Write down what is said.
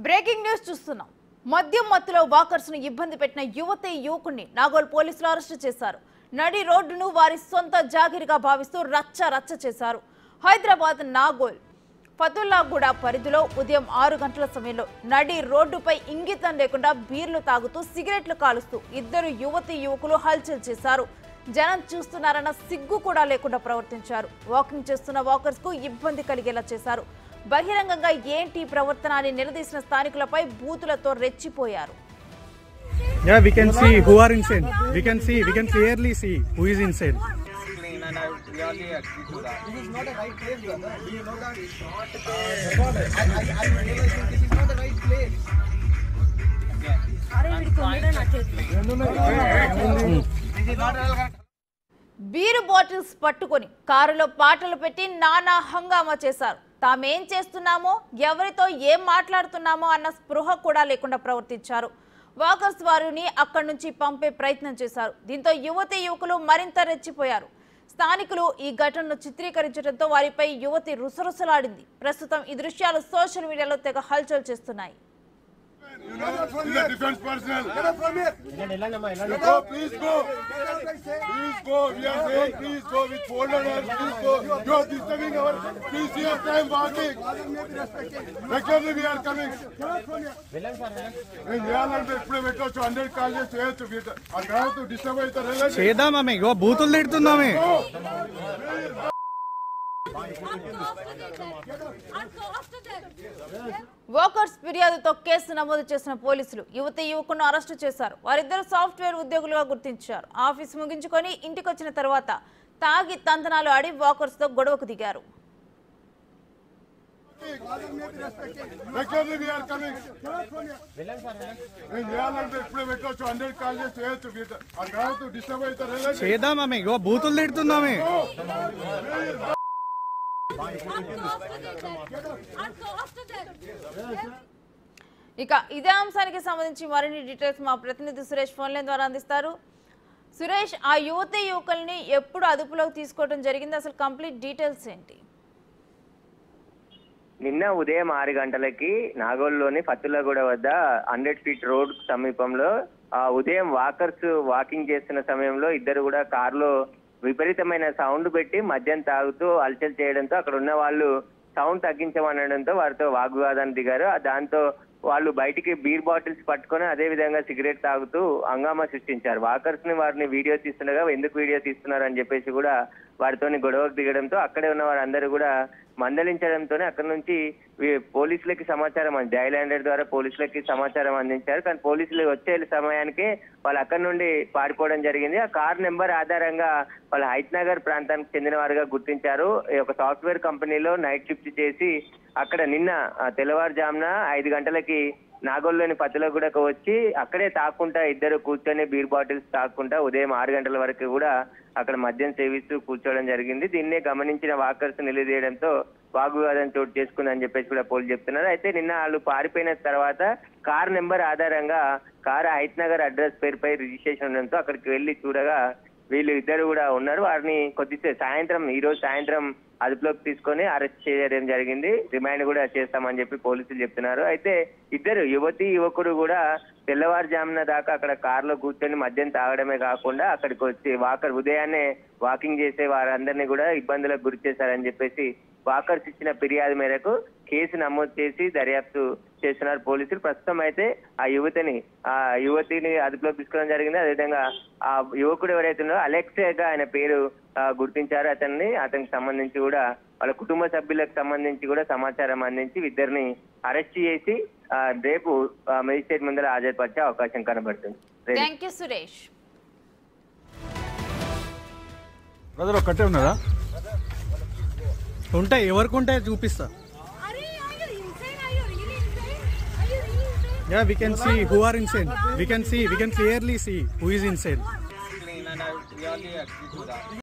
Breaking news చూస్తున్నాం. మద్యం మత్తులో వాకర్స్ ను ఇబ్బంది పెట్టిన యువకుడిని నాగోల్ పోలీసులు అరెస్టు చేశారు. నడి రోడ్డును వారి సొంత జాగిరిగా భావిస్తూ రచ్చ చేశారు. హైదరాబాద్ నాగోల్ ఫతుల్లాగూడ పరిధిలో ఉదయం 6 గంటల సమయంలో నడి రోడ్డుపై ఇంగితం లేకుండా బీర్లు తాగుతూ సిగరెట్లు కాలుస్తూ ఇద్దరు యువకులు హల్చల్ చేశారు. జనం చూస్తున్నారన్న సిగ్గు కూడా లేకుండా ప్రవర్తించారు. వాకింగ్ చేస్తున్న వాకర్స్ కు ఇబ్బంది కలిగేలా చేశారు. బహిరంగంగా ఏంటి ప్రవర్తన అని నిలదీసిన స్థానికులపై బూతులతో రెచ్చిపోయారు. Yeah, we can see who are insane. We can clearly see who is insane. And I really agree to that. This is not a right place, brother. Do you know that? It's not a place. I realize that this is not a right place. This is not a beer bottles పట్టుకొని కారులో పాటలు పెట్టి నానా హంగామా చేశారు. తామేం చేస్తున్నామో, ఎవరితో ఏం మాట్లాడుతున్నామో అన్న స్పృహ కూడా లేకుండా ప్రవర్తించారు. వాకర్స్ వారిని అక్కడి నుంచి పంపే ప్రయత్నం చేశారు. దీంతో యువకులు మరింత రెచ్చిపోయారు. స్థానికులు ఈ ఘటనను చిత్రీకరించడంతో వారిపై యువతి రుసరుసలాడింది. ప్రస్తుతం ఈ దృశ్యాలు సోషల్ మీడియాలో తెగ హల్చల్ చేస్తున్నాయి. You know, he's a defense personnel. Get up from here. Go, please go. Please go. We are saying, please go with folded hands. Please go. You are disturbing our. Please see your time walking. Regularly we are coming. And we are not ఎప్పుడే పెట్టవచ్చు 100 call చేసి చేయొచ్చు. ఆ తర్వాత disturb అవుతారు. చేద్దామే ఇగో బూతులు తిడుతున్నామే. Walkers ఫిర్యాదుతో case నమోదు చేసిన పోలీసులు యువకులను అరెస్టు చేశారు. వారిద్దరు సాఫ్ట్వేర్ ఉద్యోగులుగా గుర్తించారు. ఆఫీస్ ముగించుకొని ఇంటికొచ్చిన తర్వాత తాగి తంతనాలు ఆడి వాకర్స్ తో గొడవకు దిగారు. Regularly we are coming. And we are not ఎప్పుడే పెట్టవచ్చు 100 కాల్ చేసి చేయొచ్చు. ఆ తర్వాత డిస్టర్బ్ అవుతారు. చేద్దామే ఇగో బూతులు తిడుతున్నామే. ఇక ఇదే అంశానికి సంబంధించి మరిన్ని డీటెయిల్స్ మా ప్రతినిధి సురేష్ ఫోన్ లైన్ ద్వారా అందిస్తారు. సురేష్, ఆ యువకుల్ని ఎప్పుడు అదుపులోకి తీసుకోవడం జరిగింది? అసలు కంప్లీట్ డీటెయిల్స్ ఏంటి? నిన్న ఉదయం 6 గంటలకి నాగోల్లోని ఫతుల్లాగూడ వద్ద 100 ఫీట్ రోడ్ సమీపంలో ఉదయం వాకర్స్ వాకింగ్ చేస్తున్న సమయంలో ఇద్దరు కూడా కారులో విపరీతమైన సౌండ్ పెట్టి మద్యం తాగుతూ అలచల్ చేయడంతో అక్కడ ఉన్న వాళ్ళు సౌండ్ తగ్గించమనడంతో వారితో వాగ్వాదాన్ని దిగారు. దాంతో వాళ్ళు బయటికి బీర్ బాటిల్స్ పట్టుకొని అదే విధంగా సిగరెట్ తాగుతూ హంగామా సృష్టించారు. వాకర్స్ ని వారిని వీడియో తీస్తుండగా ఎందుకు వీడియో తీస్తున్నారు అని చెప్పేసి కూడా వారితోని గొడవకు దిగడంతో అక్కడే ఉన్న వారందరూ కూడా మందలించడంతోనే అక్కడ నుంచి పోలీసులకి సమాచారం డైలాండర్ ద్వారా పోలీసులకి సమాచారం అందించారు. కానీ పోలీసులు వచ్చే సమయానికి వాళ్ళు అక్కడి నుండి పారిపోవడం జరిగింది. ఆ కార్ నెంబర్ ఆధారంగా వాళ్ళు హైత్ నగర్ ప్రాంతానికి చెందిన వారుగా గుర్తించారు. ఒక సాఫ్ట్వేర్ కంపెనీలో నైట్ షిఫ్ట్ చేసి అక్కడ నిన్న తెల్లవారుజామున 5 గంటలకి నాగోల్లోని ఫతుల్లాగూడకు వచ్చి అక్కడే తాక్కుంటా ఇద్దరు కూర్చొని బీర్ బాటిల్స్ తాక్కుంటా ఉదయం 6 గంటల వరకు కూడా అక్కడ మద్యం సేవిస్తూ కూర్చోవడం జరిగింది. దీన్నే గమనించిన వాకర్స్ నిలదీయడంతో వాగ్వివాదం చోటు చేసుకుందని చెప్పేసి కూడా పోలీసులు చెప్తున్నారు. అయితే నిన్న వాళ్ళు పారిపోయిన తర్వాత కార్ నెంబర్ ఆధారంగా కారు హైత్ నగర్ అడ్రస్ పేరుపై రిజిస్ట్రేషన్ ఉండడంతో అక్కడికి వెళ్లి చూడగా వీళ్ళు ఇద్దరు కూడా ఉన్నారు. వారిని కొద్దిసేపు ఈ రోజు సాయంత్రం అదుపులోకి తీసుకొని అరెస్ట్ చేయడం జరిగింది. రిమాండ్ కూడా చేస్తామని చెప్పి పోలీసులు చెప్తున్నారు. అయితే ఇద్దరు యువకుడు కూడా తెల్లవారుజామున దాకా అక్కడ కారులో కూర్చొని మద్యం తాగడమే కాకుండా అక్కడికి వచ్చి ఉదయాన్నే వాకింగ్ చేసే వారందరినీ కూడా ఇబ్బందులకు గురి చేశారని చెప్పేసి వాకర్స్ ఇచ్చిన ఫిర్యాదు మేరకు కేసు నమోదు చేసి దర్యాప్తు చేస్తున్నారు పోలీసులు. ప్రస్తుతం అయితే ఆ యువతిని అదుపులోకి తీసుకోవడం జరిగింది. అదేవిధంగా ఆ యువకుడు ఎవరైతే ఉన్నారో అలెక్సేగా ఆయన పేరు గుర్తించారు. అతనికి సంబంధించి కూడా వాళ్ళ కుటుంబ సభ్యులకు సంబంధించి కూడా సమాచారం అందించి ఇద్దరిని అరెస్ట్ చేసి రేపు మెజిస్ట్రేట్ ముందర హాజరుపరిచే అవకాశం కనబడుతుంది. Thank you Suresh. బ్రదర్ ఒక్కటే ఉన్నదా? ఉంటాయి, ఎవరికి ఉంటాయి చూపిస్తా. Yeah, we can see who are insane. We can clearly see who is insane. and I really agree to that.